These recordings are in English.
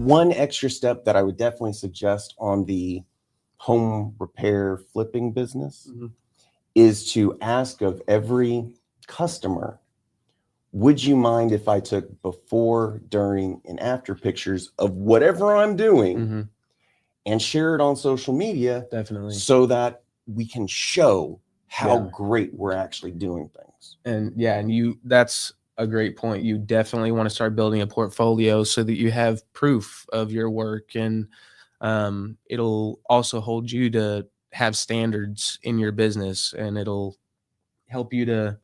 one extra step that I would definitely suggest on the home repair flipping business is to ask of every customer, would you mind if I took before, during, and after pictures of whatever I'm doing and share it on social media? Definitely. So that we can show how great we're actually doing things. And that's a great point. You definitely want to start building a portfolio so that you have proof of your work, and it'll also hold you to have standards in your business, and it'll help you to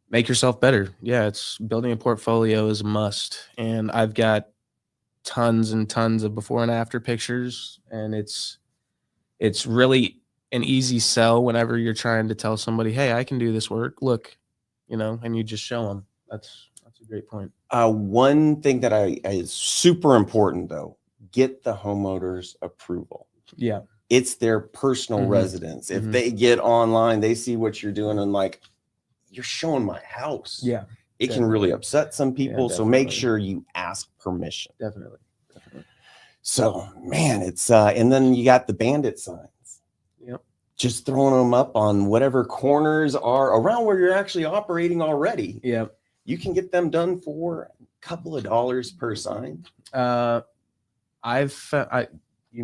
make yourself better. Yeah, it's building a portfolio is a must. And I've got tons and tons of before and after pictures, and it's really an easy sell whenever you're trying to tell somebody, hey, I can do this work. Look, and you just show them. That's a great point. One thing that is super important though, get the homeowner's approval. Yeah. It's their personal residence. If they get online, they see what you're doing and like, you're showing my house. Yeah. It can really upset some people. So make sure you ask permission. Definitely. So man, it's and then you got the bandit signs. Yep. Just throwing them up on whatever corners are around where you're actually operating already. Yep. You can get them done for a couple of dollars per sign. You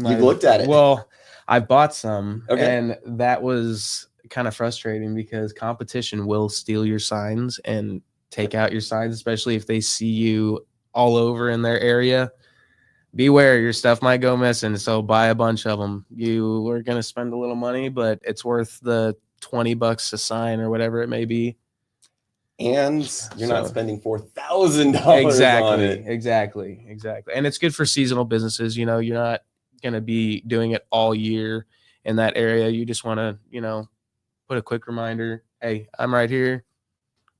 looked at it. Well, I bought some, okay. And that was kind of frustrating because competition will steal your signs and take out your signs, especially if they see you all over in their area. Beware, your stuff might go missing. So buy a bunch of them. You are going to spend a little money, but it's worth the $20 a sign or whatever it may be. And you're not spending $4,000 on it. Exactly. And it's good for seasonal businesses. You're not going to be doing it all year in that area. You just want to, put a quick reminder. Hey, I'm right here.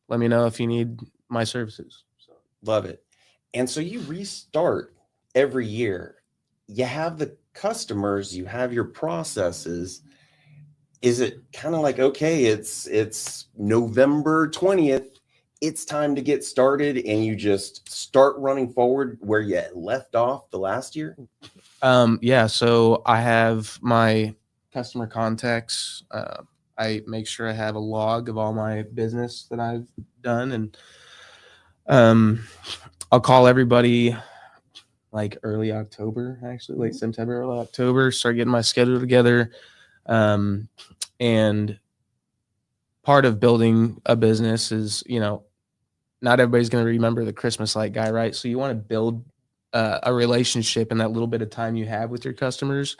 Let me know if you need my services. So love it. And so you restart every year. You have the customers, you have your processes. Is it kind of like, okay, it's November 20th, it's time to get started, and you just start running forward where you left off the last year? So I have my customer contacts. I make sure I have a log of all my business that I've done, and I'll call everybody like early October, actually late September, early October, start getting my schedule together. And part of building a business is, not everybody's going to remember the Christmas light guy, right? So you want to build a relationship in that little bit of time you have with your customers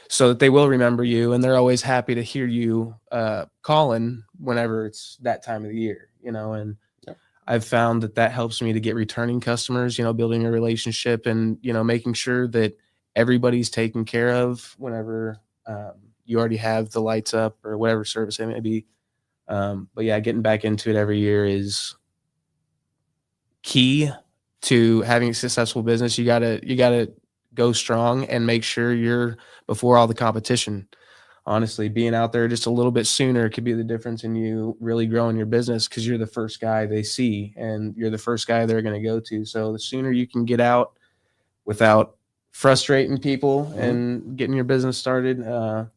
so that they will remember you, and they're always happy to hear you calling whenever it's that time of the year, and I've found that helps me to get returning customers, building a relationship and, making sure that everybody's taken care of whenever you already have the lights up or whatever service it may be. But yeah, getting back into it every year is key to having a successful business. You gotta go strong and make sure you're before all the competition. Honestly, being out there just a little bit sooner could be the difference in you really growing your business, because you're the first guy they see and you're the first guy they're going to go to. So the sooner you can get out without frustrating people and getting your business started, the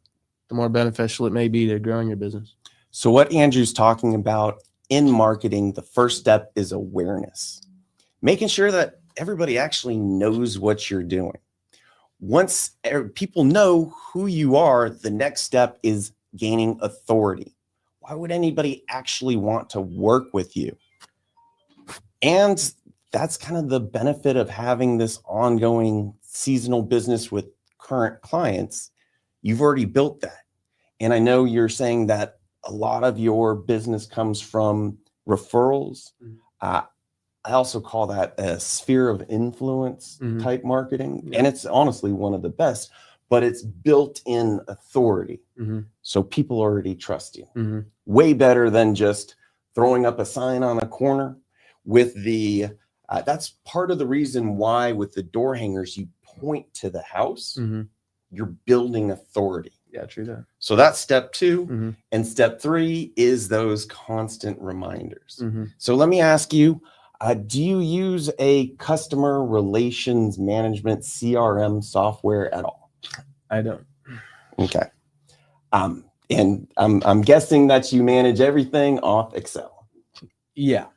more beneficial it may be to growing your business. So what Andrew's talking about in marketing, the first step is awareness, making sure that everybody actually knows what you're doing. Once people know who you are, the next step is gaining authority. Why would anybody actually want to work with you? And that's kind of the benefit of having this ongoing seasonal business with current clients. You've already built that. And I know you're saying that a lot of your business comes from referrals. I also call that a sphere of influence type marketing. And it's honestly one of the best, but it's built in authority. So people already trust you. Way better than just throwing up a sign on a corner with the, that's part of the reason why with the door hangers, you point to the house, you're building authority. Yeah, true that. So that's step 2. And step 3 is those constant reminders. So let me ask you, Do you use a customer relations management CRM software at all? I don't. Okay. And I'm guessing that you manage everything off Excel. Yeah.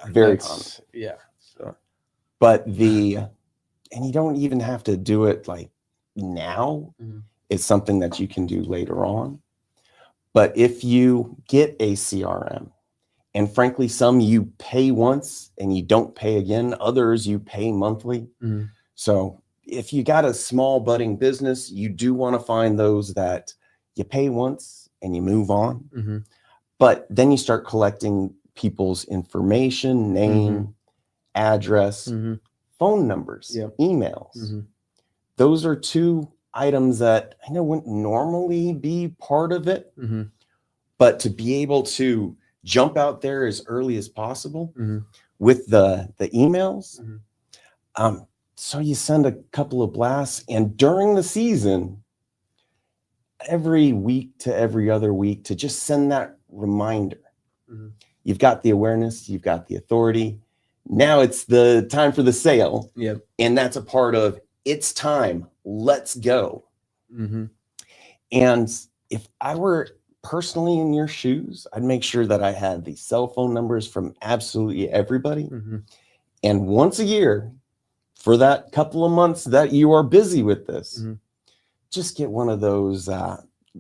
Very common. Yeah. So, But and you don't even have to do it like now. It's something that you can do later on. But if you get a CRM, and frankly, some you pay once and you don't pay again, others you pay monthly. So if you got a small budding business, you do want to find those that you pay once and you move on. But then you start collecting people's information, name, address, phone numbers, emails. Those are two items that I know wouldn't normally be part of it, but to be able to jump out there as early as possible with the emails. So you send a couple of blasts, and during the season, every week to every other week, to just send that reminder. You've got the awareness, you've got the authority. Now it's the time for the sale. And that's a part of it's time. Let's go. And if I were personally in your shoes, I'd make sure that I had the cell phone numbers from absolutely everybody. And once a year, for that couple of months that you are busy with this, just get one of those.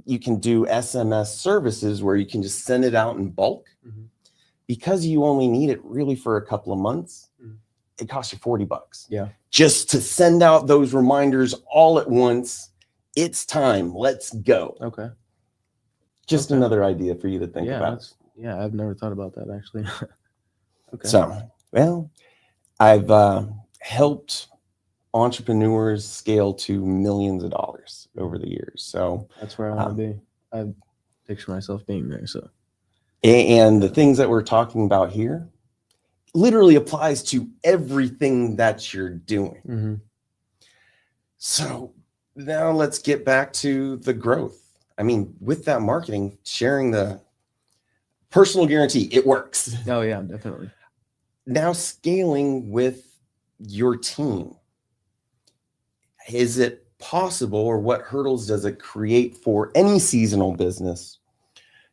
You can do SMS services where you can just send it out in bulk. Because you only need it really for a couple of months, it costs you $40. Just to send out those reminders all at once. It's time. Let's go. Okay. Just another idea for you to think about. Yeah, I've never thought about that actually. Okay. So, well, I've helped entrepreneurs scale to millions of dollars over the years. So that's where I want to be. I picture myself being there. So, and the things that we're talking about here literally applies to everything that you're doing. So now let's get back to the growth. I mean, with that marketing, sharing the personal guarantee, it works. Oh yeah, definitely. Now scaling with your team. Is it possible, or what hurdles does it create for any seasonal business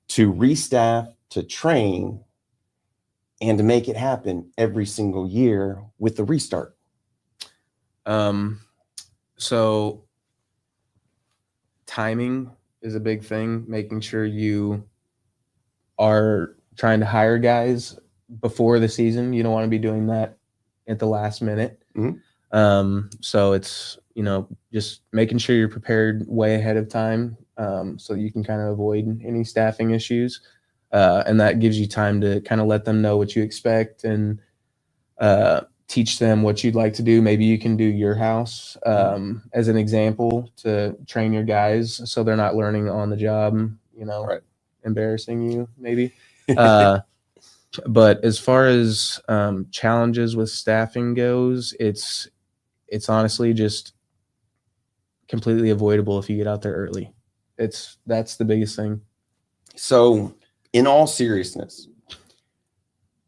to restaff, to train, and to make it happen every single year with the restart? So timing is a big thing, making sure you are trying to hire guys before the season. You don't want to be doing that at the last minute. So it's, just making sure you're prepared way ahead of time, so that you can kind of avoid any staffing issues. And that gives you time to kind of let them know what you expect and teach them what you'd like to do. Maybe you can do your house as an example to train your guys so they're not learning on the job, embarrassing you maybe. But as far as challenges with staffing goes, it's honestly just completely avoidable if you get out there early. That's the biggest thing. So in all seriousness,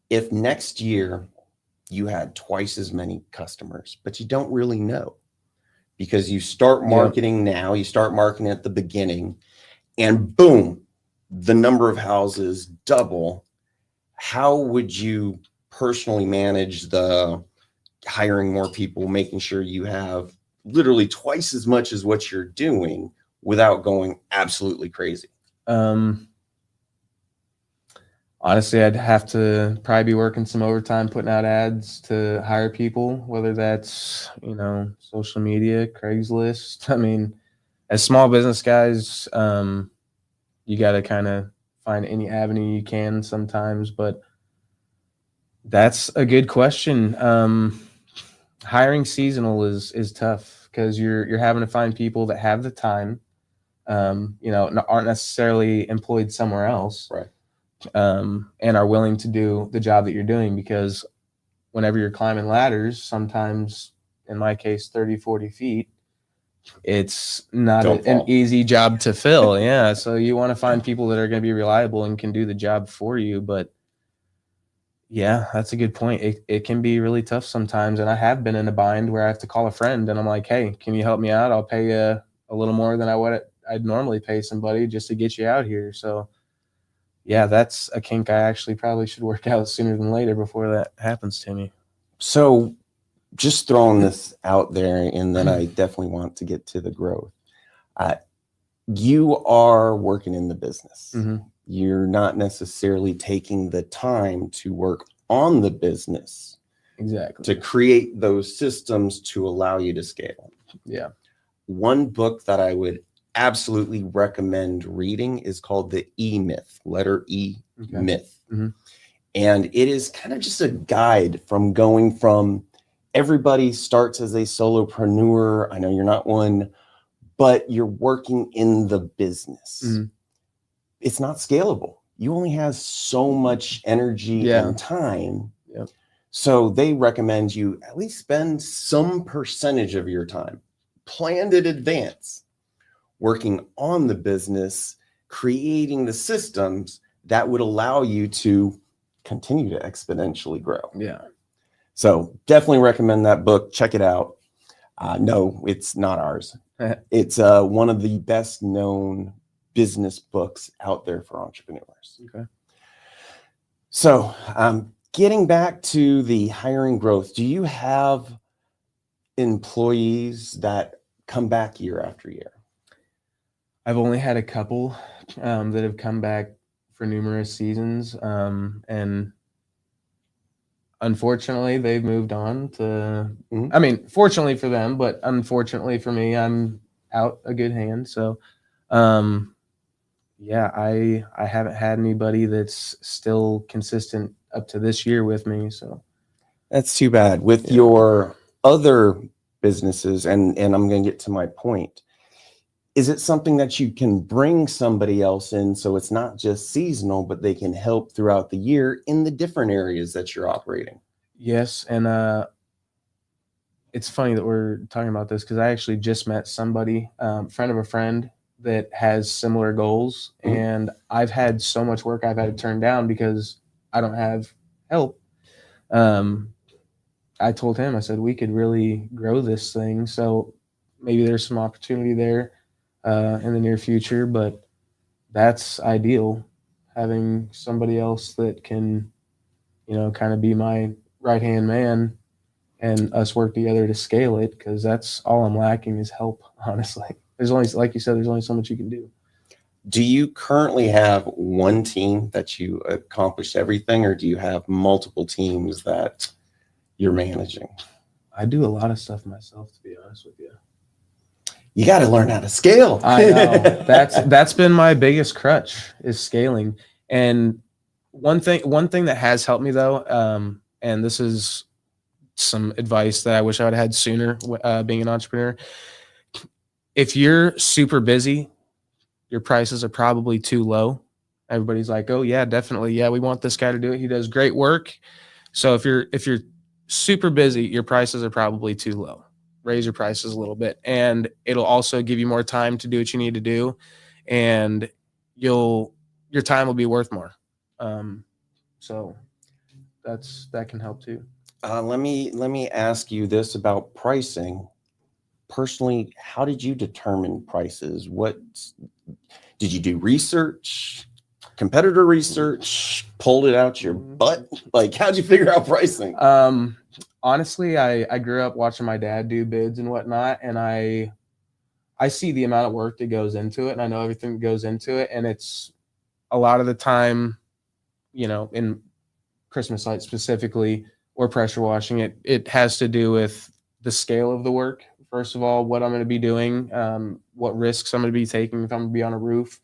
if next year you had twice as many customers, but you don't really know because you start marketing now, you start marketing at the beginning, and boom, the number of houses double. How would you personally manage the hiring more people, making sure you have literally twice as much as what you're doing without going absolutely crazy? Honestly, I'd have to probably be working some overtime, putting out ads to hire people, whether that's, social media, Craigslist. I mean, as small business guys, you got to kind of find any avenue you can sometimes, but that's a good question. Hiring seasonal is tough because you're having to find people that have the time, aren't necessarily employed somewhere else. Right. And are willing to do the job that you're doing, because whenever you're climbing ladders, sometimes in my case, 30, 40 feet, it's not an easy job to fill. Yeah. So you want to find people that are going to be reliable and can do the job for you. But Yeah, that's a good point. It can be really tough sometimes, and I have been in a bind where I have to call a friend and I'm like, "Hey, can you help me out? I'll pay you a little more than I'd normally pay somebody just to get you out here." So, yeah, that's a kink I actually probably should work out sooner than later before that happens to me. So just throwing this out there, and then I definitely want to get to the growth. Uh, you are working in the business. Mm-hmm. You're not necessarily taking the time to work on the business Exactly. to create those systems to allow you to scale. Yeah. One book that I would absolutely recommend reading is called The E Myth, letter E, Okay. Myth. Mm-hmm. And it is kind of just a guide from going from everybody starts as a solopreneur. I know you're not one, but you're working in the business. Mm-hmm. It's not scalable. You only have so much energy and time. Yep. So they recommend you at least spend some percentage of your time planned in advance working on the business, creating the systems that would allow you to continue to exponentially grow. Yeah. So definitely recommend that book. Check it out. No, it's not ours. It's one of the best known business books out there for entrepreneurs. Okay. So getting back to the hiring growth, do you have employees that come back year after year? I've only had a couple that have come back for numerous seasons, and unfortunately, they've moved on to. I mean, fortunately for them, but unfortunately for me, I'm out a good hand. So, yeah, I haven't had anybody that's still consistent up to this year with me. So that's too bad. With your other businesses, and I'm going to get to my point. Is it something that you can bring somebody else in so it's not just seasonal, but they can help throughout the year in the different areas that you're operating? Yes, and it's funny that we're talking about this because I actually just met somebody, friend of a friend, that has similar goals, and I've had so much work I've had to turn down because I don't have help. I told him, I said, we could really grow this thing, so maybe there's some opportunity there in the near future, but that's ideal, having somebody else that can, kind of be my right-hand man and us work together to scale it, because that's all I'm lacking is help, honestly. There's only, like you said, there's only so much you can do. Do you currently have one team that you accomplish everything, or do you have multiple teams that you're managing? I do a lot of stuff myself, to be honest with you. You got to learn how to scale. I know. That's been my biggest crutch, is scaling. And one thing that has helped me though, and this is some advice that I wish I would have had sooner, being an entrepreneur. If you're super busy, your prices are probably too low. Everybody's like, "Oh yeah, definitely. Yeah, we want this guy to do it. He does great work." So if you're super busy, your prices are probably too low. Raise your prices a little bit, and it'll also give you more time to do what you need to do, and your time will be worth more. So that can help too. Let me ask you this about pricing. Personally, how did you determine prices? What did you do? Research, competitor research, pulled it out your butt? Like, how'd you figure out pricing? Honestly, I grew up watching my dad do bids and whatnot, and I see the amount of work that goes into it, and I know everything that goes into it, and it's a lot of the time, in Christmas lights specifically, or pressure washing, it has to do with the scale of the work. First of all, what I'm going to be doing, what risks I'm going to be taking if I'm going to be on a roof,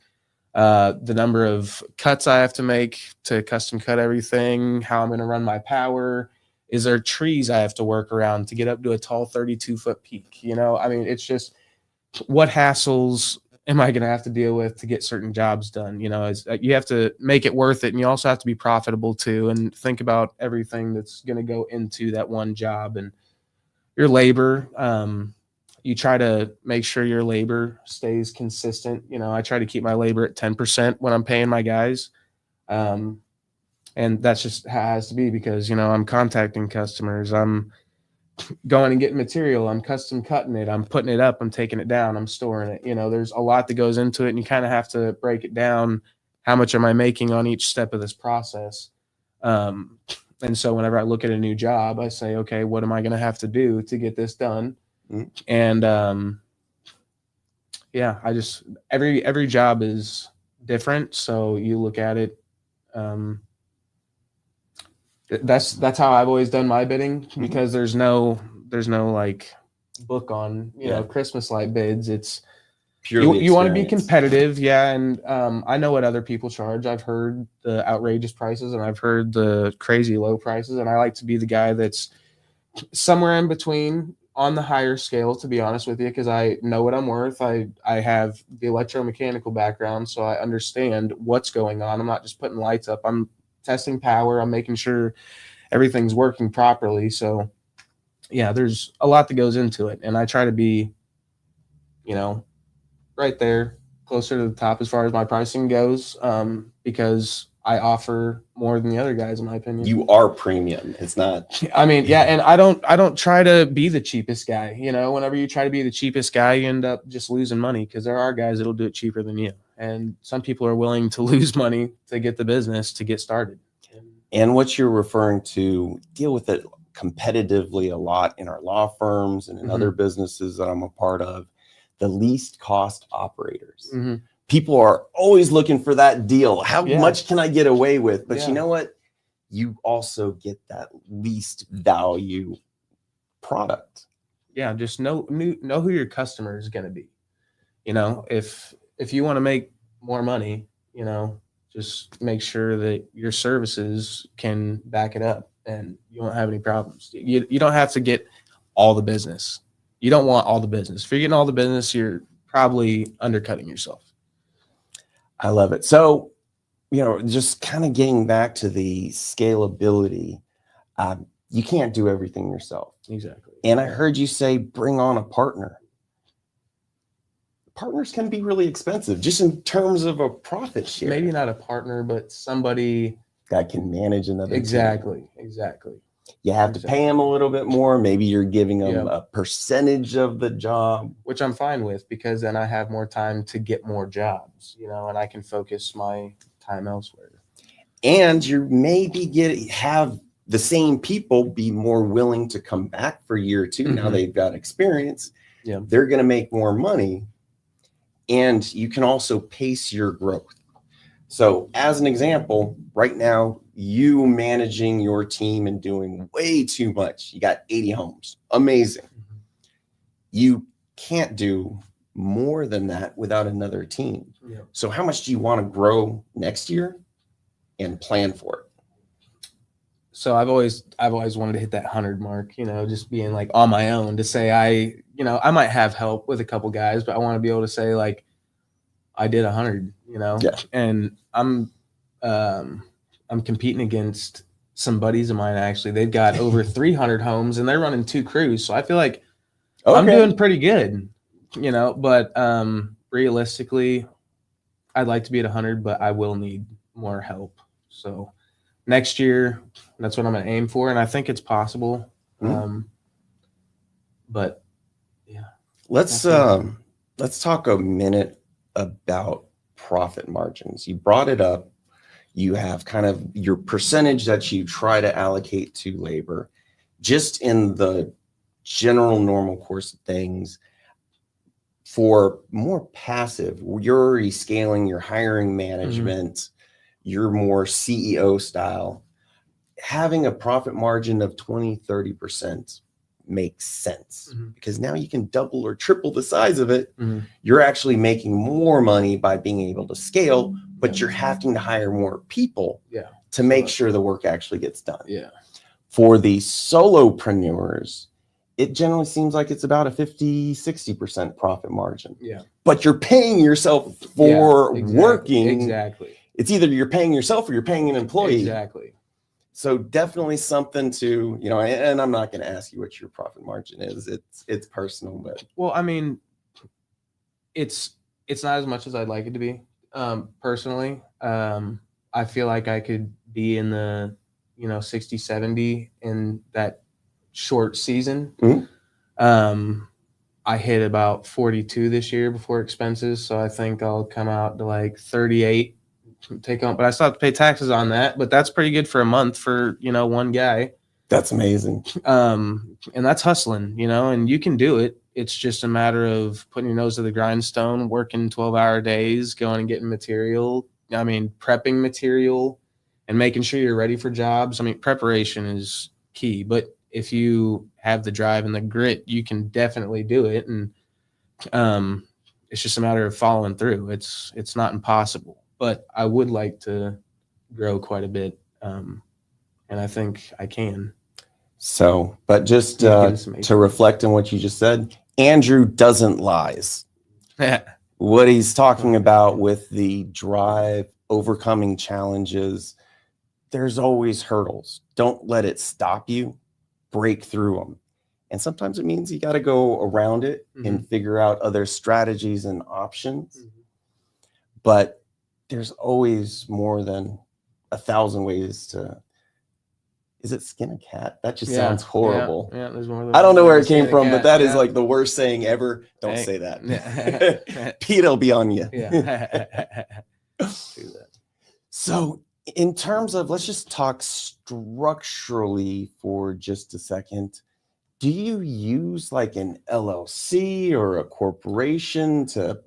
the number of cuts I have to make to custom cut everything, how I'm going to run my power. Is there trees I have to work around to get up to a tall 32-foot peak? I mean, it's just, what hassles am I going to have to deal with to get certain jobs done? You have to make it worth it, and you also have to be profitable too, and think about everything that's going to go into that one job and your labor. You try to make sure your labor stays consistent. I try to keep my labor at 10% when I'm paying my guys. And that's just how it has to be because, I'm contacting customers. I'm going and getting material. I'm custom cutting it. I'm putting it up. I'm taking it down. I'm storing it. There's a lot that goes into it, and you kind of have to break it down. How much am I making on each step of this process? Um, and so whenever I look at a new job, I say, okay, what am I going to have to do to get this done? Mhm. And yeah, I just every job is different. So you look at it. Um, that's how I've always done my bidding because there's no like book on Yeah. Christmas light bids. It's Purely you want to be experience. competitive, yeah, and I know what other people charge. I've heard the outrageous prices and I've heard the crazy low prices, and I like to be the guy that's somewhere in between on the higher scale, to be honest with you, because I know what I'm worth. I have the electromechanical background, so I understand what's going on. I'm not just putting lights up. I'm testing power. I'm making sure everything's working properly. So yeah, there's a lot that goes into it, and I try to be, you know, right there, closer to the top as far as my pricing goes, because I offer more than the other guys, in my opinion. You are premium. It's not. I mean, yeah, and I don't try to be the cheapest guy. Whenever you try to be the cheapest guy, you end up just losing money because there are guys that'll do it cheaper than you, and some people are willing to lose money to get the business to get started. And what you're referring to, deal with it competitively a lot in our law firms and in other businesses that I'm a part of. The least cost operators. People are always looking for that deal. How much can I get away with? But you know what? You also get that least value product. Yeah, just know who your customer is going to be. If you want to make more money, just make sure that your services can back it up and you won't have any problems. You don't have to get all the business. You don't want all the business. If you're getting all the business, you're probably undercutting yourself. I love it. So, just kind of getting back to the scalability, you can't do everything yourself. Exactly. And I heard you say bring on a partner. Partners can be really expensive just in terms of a profit share. Maybe not a partner, but somebody that can manage another team. Exactly. You have to pay them a little bit more. Maybe you're giving them Yep. a percentage of the job. Which I'm fine with because then I have more time to get more jobs, and I can focus my time elsewhere. And you maybe have the same people be more willing to come back for year two. Now they've got experience. Yeah. They're going to make more money. And you can also pace your growth. So as an example, right now, you managing your team and doing way too much. You got 80 homes. Amazing. You can't do more than that without another team. Yeah. So how much do you want to grow next year and plan for it? So I've always wanted to hit that 100 mark, just being like on my own to say I might have help with a couple guys, but I want to be able to say like I did 100, Yeah. And I'm competing against some buddies of mine. Actually, they've got over 300 homes and they're running 2 crews. So I feel like I'm doing pretty good, but realistically, I'd like to be at 100, but I will need more help. So next year, that's what I'm going to aim for. And I think it's possible. But yeah, let's talk a minute about profit margins. You brought it up. You have kind of your percentage that you try to allocate to labor. Just in the general normal course of things, for more passive, you're already scaling, you're hiring management, you're more CEO style. Having a profit margin of 20-30% makes sense because now you can double or triple the size of it. You're actually making more money by being able to scale, but you're having to hire more people to make sure the work actually gets done. For the solopreneurs, it generally seems like it's about a 50-60% profit margin. But you're paying yourself for working. Exactly. It's either you're paying yourself or you're paying an employee. Exactly. So definitely something to, and I'm not going to ask you what your profit margin is. It's personal, but well, I mean, it's not as much as I'd like it to be. Personally, I feel like I could be in the 60, 70 in that short season. Mhm. I hit about 42 this year before expenses, so I think I'll come out to like 38 take home, but I still have to pay taxes on that, but that's pretty good for a month for one guy. That's amazing. And that's hustling, and you can do it. It's just a matter of putting your nose to the grindstone, working 12-hour days, going and getting material. I mean, prepping material and making sure you're ready for jobs. I mean, preparation is key, but if you have the drive and the grit, you can definitely do it. And it's just a matter of following through. It's not impossible, but I would like to grow quite a bit, and I think I can. So, but just Give us some to reflect on what you just said, Andrew doesn't lies. What he's talking about with the drive, overcoming challenges, there's always hurdles. Don't let it stop you. Break through them. And sometimes it means you got to go around it and figure out other strategies and options. But there's always more than 1,000 ways to. Is it skin a cat? That just sounds horrible. Yeah, there's more than I don't know where it came from, but that is like the worst saying ever. Don't say that. Pete, will be on you. Yeah. So in terms of, let's just talk structurally for just a second. Do you use like an LLC or a corporation to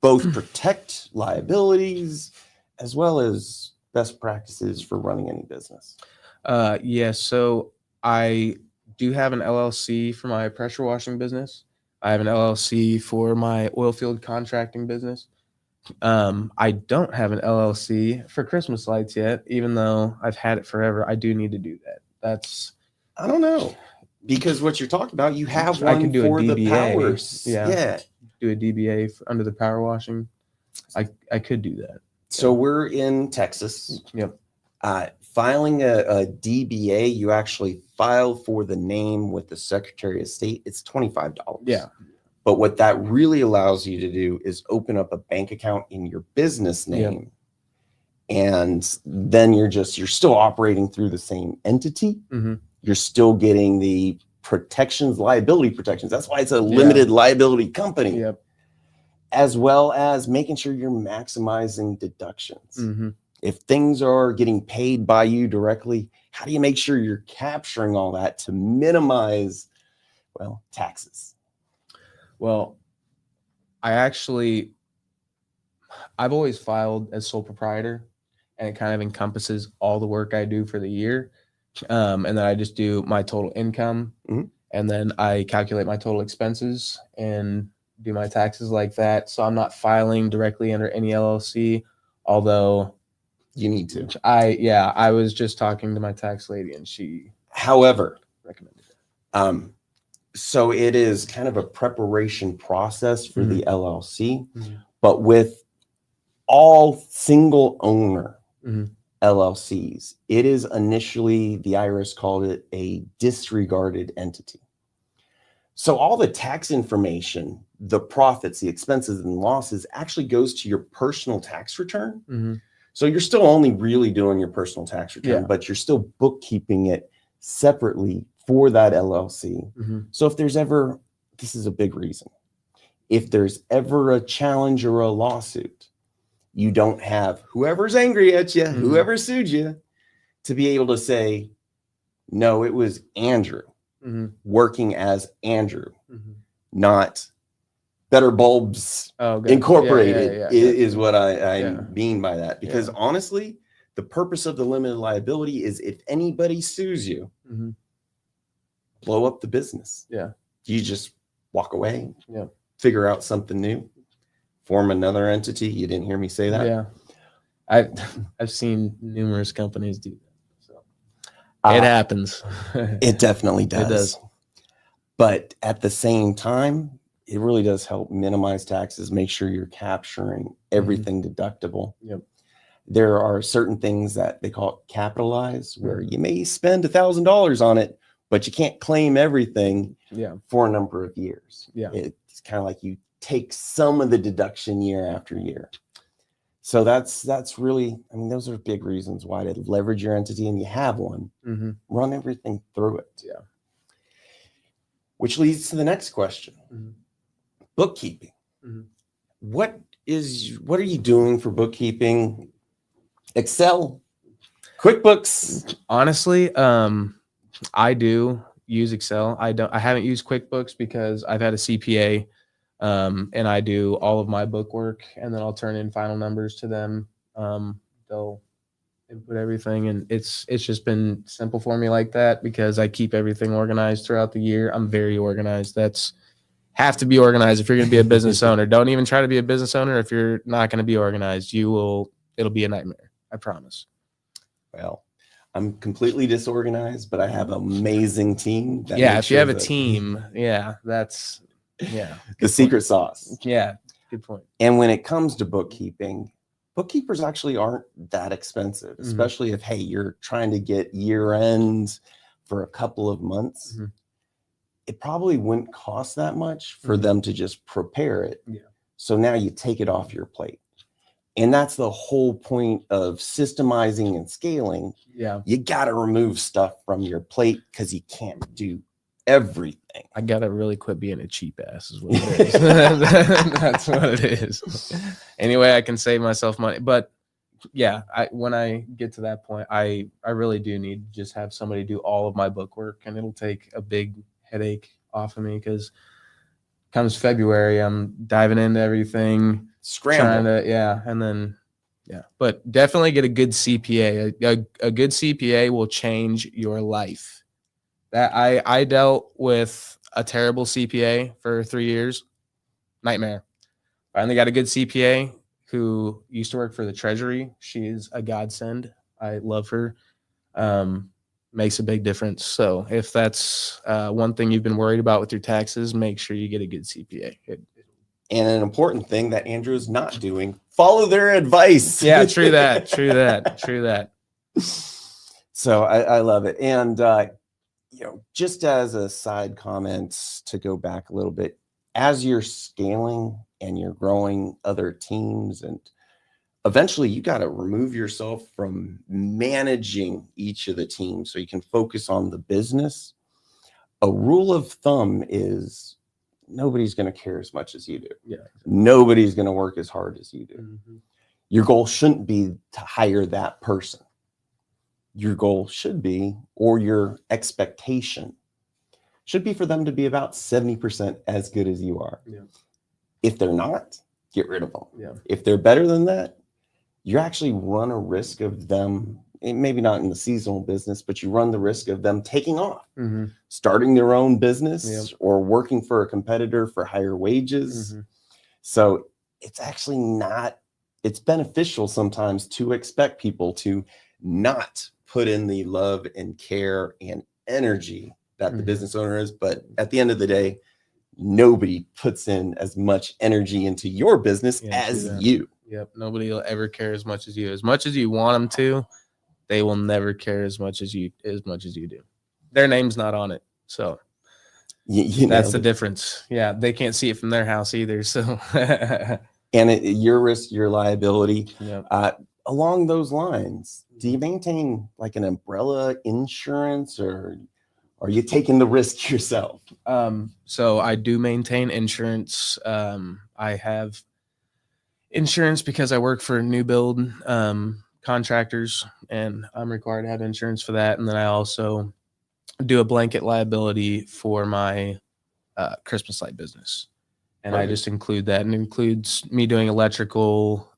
both protect liabilities as well as best practices for running any business? Yes. So I do have an LLC for my pressure washing business. I have an LLC for my oil field contracting business. I don't have an LLC for Christmas lights yet, even though I've had it forever. I do need to do that. I don't know, because what you're talking about, you have one I can do for a DBA. the powers. Yeah. Do a DBA under the power washing. I could do that. So we're in Texas. Yep. Filing a DBA, you actually file for the name with the Secretary of State. It's $25. Yeah. But what that really allows you to do is open up a bank account in your business name. Yep. And then you're still operating through the same entity. You're still getting the protections, liability protections. That's why it's a limited liability company. Yep. As well as making sure you're maximizing deductions. If things are getting paid by you directly, how do you make sure you're capturing all that to minimize, taxes? Well, I've always filed as sole proprietor, and it kind of encompasses all the work I do for the year. And then I just do my total income, and then I calculate my total expenses and do my taxes like that. So I'm not filing directly under any LLC, although you need to. I was just talking to my tax lady, and she recommended it. So it is kind of a preparation process for the LLC, but with all single owner LLCs, it is initially, the IRS called it a disregarded entity. So all the tax information, the profits, the expenses and losses actually goes to your personal tax return. So you're still only really doing your personal tax return, but you're still bookkeeping it separately for that LLC. So if there's ever, this is a big reason, if there's ever a challenge or a lawsuit, you don't have whoever's angry at you, whoever sued you, to be able to say, no, it was Andrew working as Andrew, not Better Bulbs Incorporated is what I mean by that. Because honestly, the purpose of the limited liability is if anybody sues you, blow up the business. You just walk away, figure out something new, form another entity. You didn't hear me say that? I've seen numerous companies do that. So it happens. It definitely does. It does. But at the same time, it really does help minimize taxes, make sure you're capturing everything deductible. There are certain things that they call it capitalize, where you may spend $1,000 on it, but you can't claim everything for a number of years. It's kind of like you take some of the deduction year after year. So that's really, I mean, those are big reasons why to leverage your entity, and you have one, run everything through it. Yeah. Which leads to the next question. Bookkeeping. What are you doing for bookkeeping? Excel, QuickBooks? Honestly, I do use Excel. I haven't used QuickBooks because I've had a CPA, and I do all of my book work, and then I'll turn in final numbers to them. They'll input everything, and it's just been simple for me like that because I keep everything organized throughout the year. I'm very organized. Have to be organized if you're going to be a business owner. Don't even try to be a business owner if you're not going to be organized. It'll be a nightmare. I promise. Well, I'm completely disorganized, but I have an amazing team. If you have a team, that's the secret sauce. Yeah, good point. And when it comes to bookkeeping, bookkeepers actually aren't that expensive, especially if, hey, you're trying to get year end for a couple of months. It probably wouldn't cost that much for them to just prepare it. So now you take it off your plate. And that's the whole point of systemizing and scaling. You got to remove stuff from your plate because you can't do everything. I got to really quit being a cheap ass is what it is. That's what it is. Anyway, I can save myself money. But yeah, when I get to that point, I really do need to just have somebody do all of my book work, and it'll take a big headache off of me because comes February, I'm diving into everything, scramble. And then but definitely get a good CPA. A good CPA will change your life. That I dealt with a terrible CPA for 3 years, nightmare. Finally got a good CPA who used to work for the Treasury. She's a godsend. I love her. Makes a big difference. So if that's one thing you've been worried about with your taxes, make sure you get a good CPA. And an important thing that Andrew is not doing, follow their advice. Yeah, true that. So I love it. And, just as a side comment to go back a little bit, as you're scaling and you're growing other teams, and eventually you got to remove yourself from managing each of the teams so you can focus on the business. A rule of thumb is nobody's going to care as much as you do. Nobody's going to work as hard as you do. Your goal shouldn't be to hire that person. Your goal should be, or your expectation should be, for them to be about 70% as good as you are. If they're not, get rid of them. If they're better than that, you actually run a risk of them, maybe not in the seasonal business, but you run the risk of them taking off, starting their own business or working for a competitor for higher wages. So it's actually it's beneficial sometimes to expect people to not put in the love and care and energy that the business owner is. But at the end of the day, nobody puts in as much energy into your business as you. Nobody will ever care as much as you. As much as you want them to, they will never care as much as you do. Their name's not on it. So that's the difference. They can't see it from their house either. So and your risk, your liability. Along those lines, do you maintain like an umbrella insurance, or are you taking the risk yourself? So I do maintain insurance. I have insurance because I work for new build contractors, and I'm required to have insurance for that. And then I also do a blanket liability for my Christmas light business. And I just include that, and includes me doing electrical.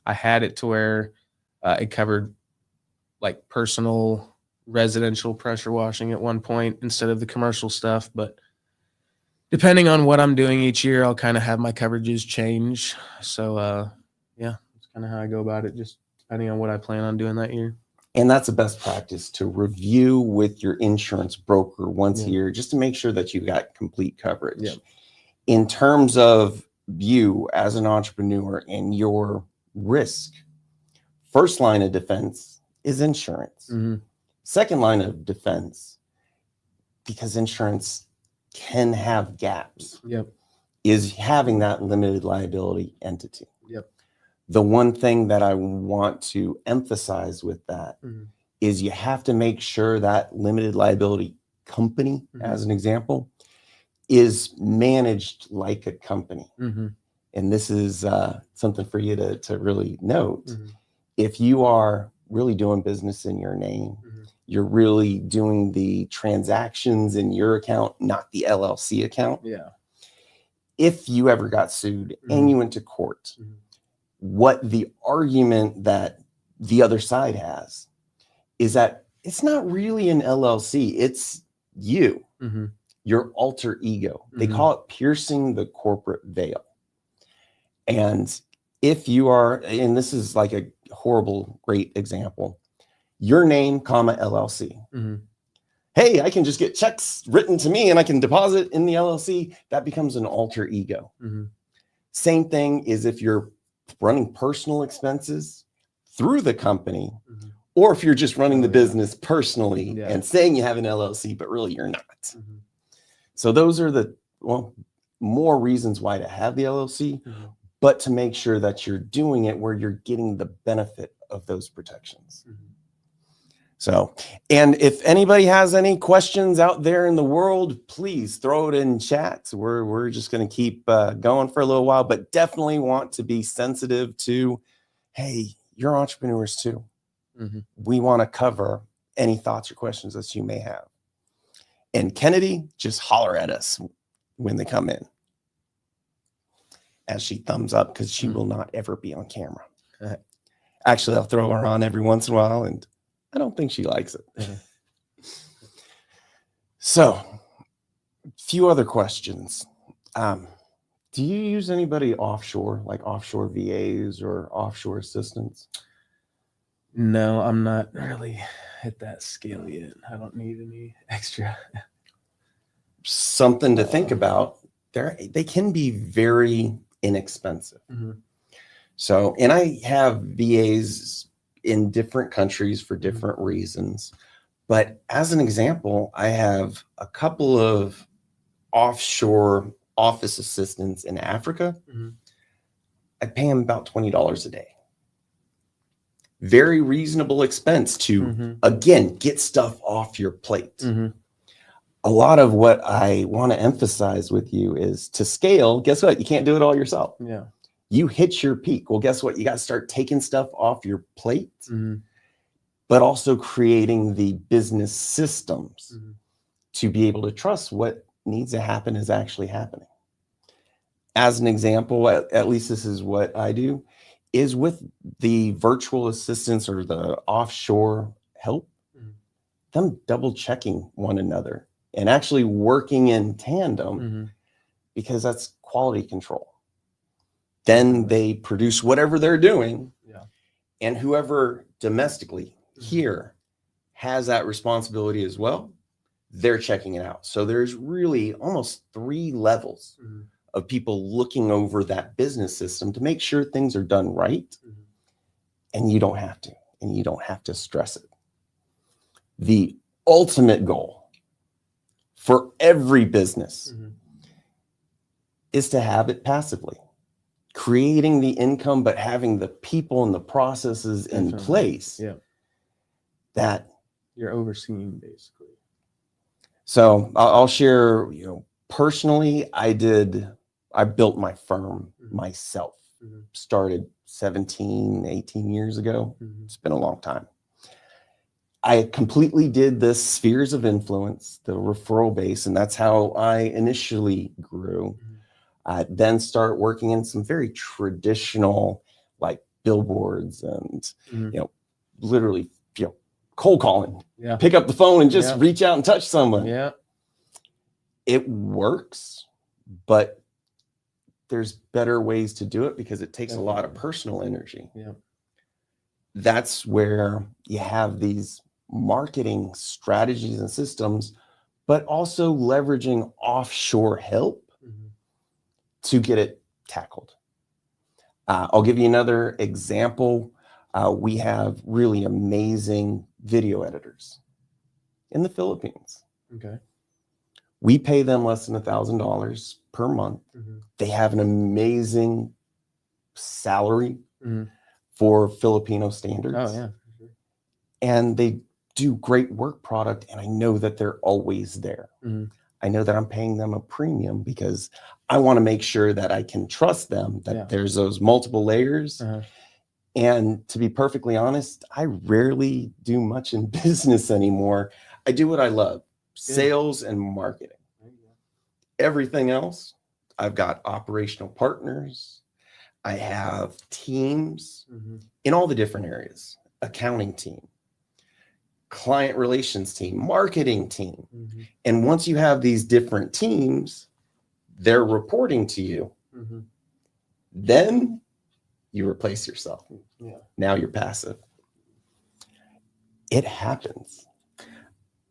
I had it to where it covered like personal residential pressure washing at one point instead of the commercial stuff. But depending on what I'm doing each year, I'll kind of have my coverages change. So that's kind of how I go about it, just depending on what I plan on doing that year. And that's the best practice, to review with your insurance broker once a year, just to make sure that you got complete coverage. In terms of you as an entrepreneur and your risk, first line of defense is insurance. Second line of defense, because insurance can have gaps, is having that limited liability entity. The one thing that I want to emphasize with that is you have to make sure that limited liability company, as an example, is managed like a company. And this is something for you to really note. If you are really doing business in your name, you're really doing the transactions in your account, not the LLC account. Yeah. If you ever got sued and you went to court, what the argument that the other side has is that it's not really an LLC, it's you, your alter ego. They call it piercing the corporate veil. And if you are, and this is like a horrible, great example, your name, comma, LLC. Hey, I can just get checks written to me and I can deposit in the LLC. That becomes an alter ego. Same thing is if you're running personal expenses through the company, or if you're just running the business personally and saying you have an LLC, but really you're not. So those are the more reasons why to have the LLC, but to make sure that you're doing it where you're getting the benefit of those protections. So, and if anybody has any questions out there in the world, please throw it in chat. We're just going to keep going for a little while, but definitely want to be sensitive to, hey, you're entrepreneurs too. We want to cover any thoughts or questions that you may have. And Kennedy, just holler at us when they come in. As she thumbs up, because she will not ever be on camera. Actually, I'll throw her on every once in a while, and I don't think she likes it. So, a few other questions. Do you use anybody offshore, like offshore VAs or offshore assistants? No, I'm not really at that scale yet. I don't need any extra. Something to think about. They can be very inexpensive. So, and I have VAs in different countries for different reasons. But as an example, I have a couple of offshore office assistants in Africa. I pay them about $20 a day. Very reasonable expense to, again, get stuff off your plate. A lot of what I want to emphasize with you is to scale. Guess what? You can't do it all yourself. You hit your peak. Well, guess what? You got to start taking stuff off your plate, but also creating the business systems to be able to trust what needs to happen is actually happening. As an example, at least this is what I do, is with the virtual assistants or the offshore help, them double checking one another and actually working in tandem because that's quality control. Then they produce whatever they're doing, and whoever domestically here has that responsibility as well, they're checking it out. So there's really almost 3 levels of people looking over that business system to make sure things are done right, and you don't have to, and you don't have to stress it. The ultimate goal for every business is to have it passively. Creating the income, but having the people and the processes in place that you're overseeing, basically. So I'll share, personally, I built my firm myself. Started 17, 18 years ago. It's been a long time. I completely did the spheres of influence, the referral base, and that's how I initially grew. I then start working in some very traditional, like billboards and, literally, cold calling. Pick up the phone and just reach out and touch someone. It works, but there's better ways to do it because it takes a lot of personal energy. That's where you have these marketing strategies and systems, but also leveraging offshore help to get it tackled. I'll give you another example. We have really amazing video editors in the Philippines. We pay them less than $1,000 per month. They have an amazing salary for Filipino standards. Oh yeah. And they do great work product, and I know that they're always there. I know that I'm paying them a premium because I want to make sure that I can trust them, that there's those multiple layers. And to be perfectly honest, I rarely do much in business anymore. I do what I love, sales and marketing. Everything else, I've got operational partners. I have teams in all the different areas, accounting team, client relations team, marketing team. And once you have these different teams, they're reporting to you. Then you replace yourself. Now you're passive. It happens.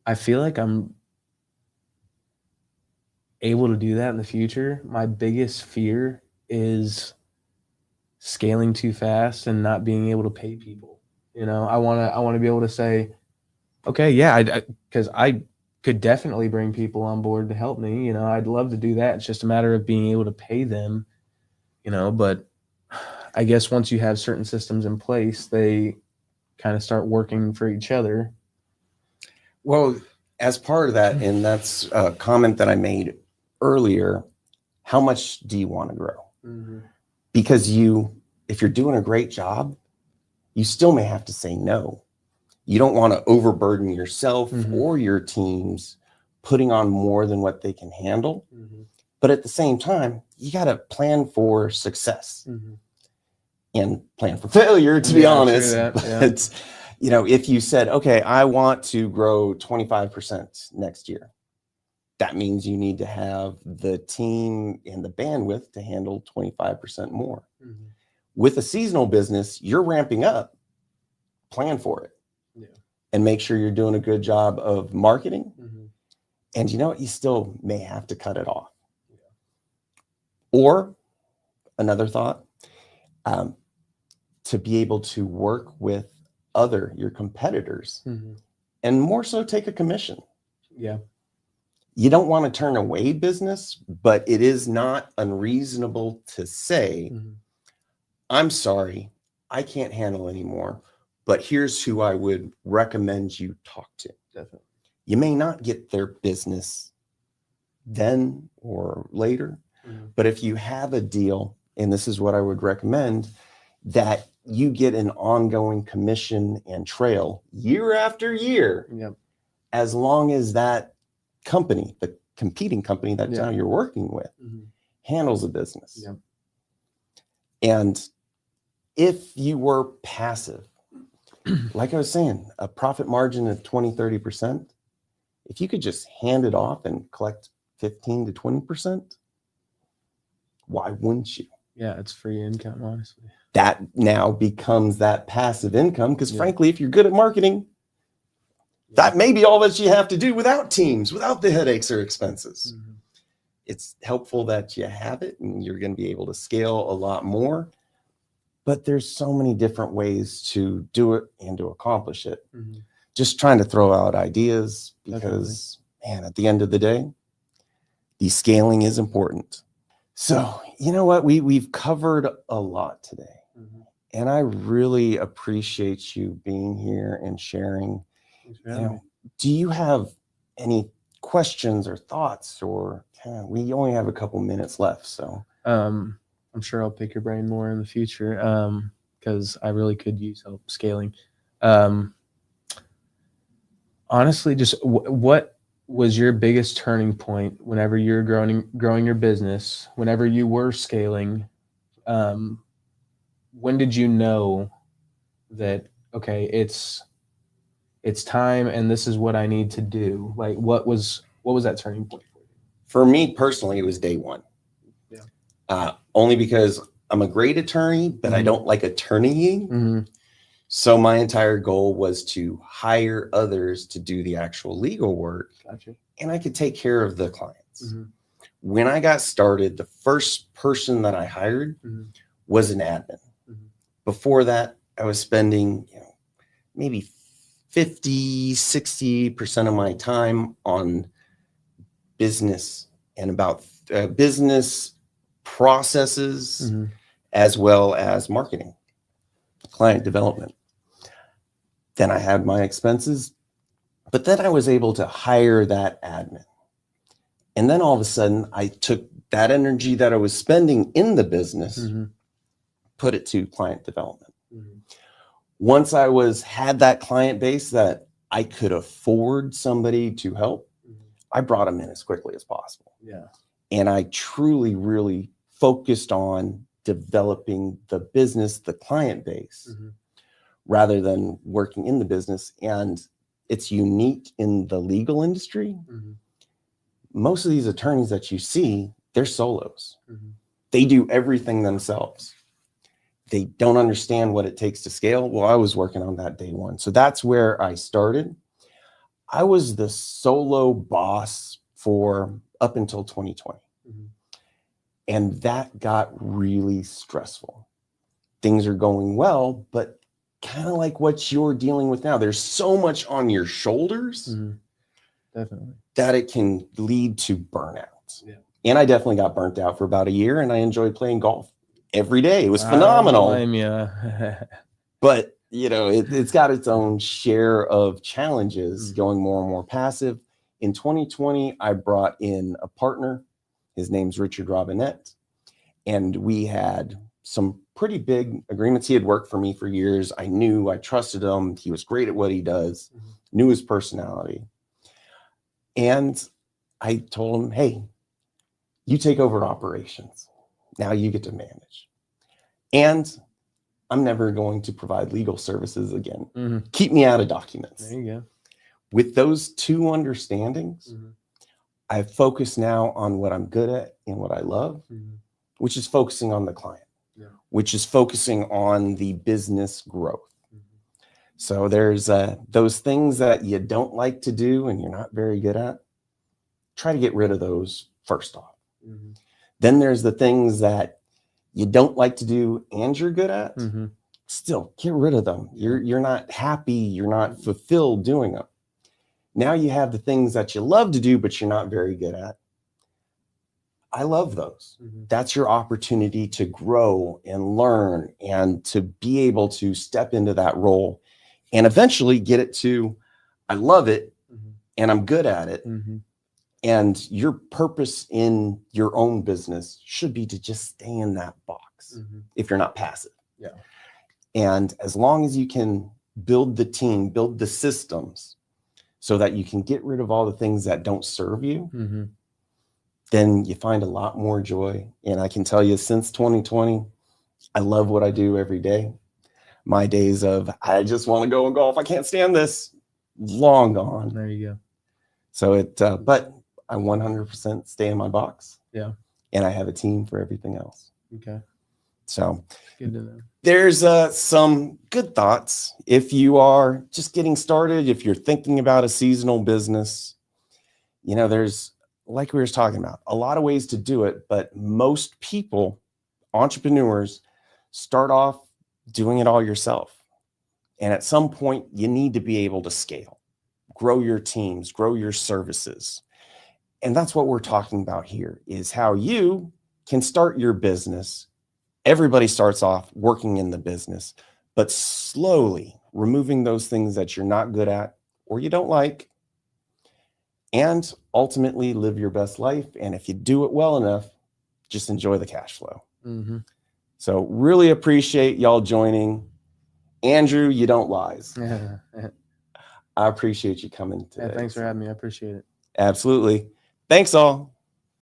I feel like I'm able to do that in the future. My biggest fear is scaling too fast and not being able to pay people. You know, I want to be able to say, okay, yeah, because I could definitely bring people on board to help me. You know, I'd love to do that. It's just a matter of being able to pay them, you know, but I guess once you have certain systems in place, they kind of start working for each other. Well, as part of that, and that's a comment that I made earlier, how much do you want to grow? Because if you're doing a great job, you still may have to say no. You don't want to overburden yourself or your teams putting on more than what they can handle. But at the same time, you got to plan for success and plan for failure, to be honest. But, you know, if you said, okay, I want to grow 25% next year, that means you need to have the team and the bandwidth to handle 25% more. With a seasonal business, you're ramping up, plan for it. And make sure you're doing a good job of marketing. And you know what? You still may have to cut it off. Or another thought, to be able to work with your competitors and more so take a commission. You don't want to turn away business, but it is not unreasonable to say, I'm sorry, I can't handle anymore. But here's who I would recommend you talk to. Definitely. You may not get their business then or later, but if you have a deal, and this is what I would recommend, that you get an ongoing commission and trail year after year, as long as that company, the competing company that now you're working with, handles the business. And if you were passive, like I was saying, a profit margin of 20-30%, if you could just hand it off and collect 15 to 20%, why wouldn't you? Yeah, it's free income, honestly. That now becomes that passive income because frankly, if you're good at marketing, that may be all that you have to do without teams, without the headaches or expenses. It's helpful that you have it and you're going to be able to scale a lot more. But there's so many different ways to do it and to accomplish it. Just trying to throw out ideas because, man, at the end of the day, the scaling is important. So, you know what? We've covered a lot today. And I really appreciate you being here and sharing. Do you have any questions or thoughts? Or we only have a couple minutes left. So I'm sure I'll pick your brain more in the future because I really could use help scaling. Honestly, just what was your biggest turning point whenever you're growing your business, whenever you were scaling? When did you know that, okay, it's time and this is what I need to do? Like, what was that turning point for you? For me personally, it was day one. Only because I'm a great attorney, but I don't like attorneying. So my entire goal was to hire others to do the actual legal work. And I could take care of the clients. When I got started, the first person that I hired was an admin. Before that, I was spending maybe 50-60% of my time on business and about business processes as well as marketing. client development. Then I had my expenses, but then I was able to hire that admin. And then all of a sudden I took that energy that I was spending in the business, put it to client development. Once I had that client base that I could afford somebody to help, I brought them in as quickly as possible. Yeah. And I truly, really focused on developing the business, the client base, rather than working in the business. And it's unique in the legal industry. Most of these attorneys that you see, they're solos. They do everything themselves. They don't understand what it takes to scale. Well, I was working on that day one. So that's where I started. I was the solo boss for up until 2020. And that got really stressful. Things are going well, but kind of like what you're dealing with now. There's so much on your shoulders Definitely. that it can lead to burnout. Yeah. And I definitely got burnt out for about a year, and I enjoyed playing golf every day. It was phenomenal. But it's got its own share of challenges going more and more passive. In 2020, I brought in a partner. His name's Richard Robinette. And we had some pretty big agreements. He had worked for me for years. I trusted him. He was great at what he does, knew his personality. And I told him, hey, you take over operations. Now you get to manage. And I'm never going to provide legal services again. Keep me out of documents. There you go. With those two understandings, I focus now on what I'm good at and what I love, which is focusing on the client, which is focusing on the business growth. So there's those things that you don't like to do and you're not very good at. Try to get rid of those first off. Then there's the things that you don't like to do and you're good at. Still get rid of them. You're not happy. You're not fulfilled doing them. Now you have the things that you love to do, but you're not very good at. I love those. That's your opportunity to grow and learn and to be able to step into that role and eventually get it to, I love it and I'm good at it. And your purpose in your own business should be to just stay in that box if you're not passive. Yeah. And as long as you can build the team, build the systems so that you can get rid of all the things that don't serve you, then you find a lot more joy. And I can tell you since 2020, I love what I do every day. My days of, I just want to go and golf, I can't stand this, long gone. There you go. So but I 100% stay in my box. Yeah. And I have a team for everything else. Okay. So good to know. There's some good thoughts. If you are just getting started, if you're thinking about a seasonal business, there's, like we were talking about, a lot of ways to do it. But most people, entrepreneurs, start off doing it all yourself. And at some point, you need to be able to scale, grow your teams, grow your services. And that's what we're talking about here, is how you can start your business. Everybody starts off working in the business, but slowly removing those things that you're not good at or you don't like, and ultimately live your best life. And if you do it well enough, just enjoy the cash flow. So really appreciate y'all joining. Andrew, you don't lies. I appreciate you coming today. Yeah, thanks for having me. I appreciate it. Absolutely. Thanks all.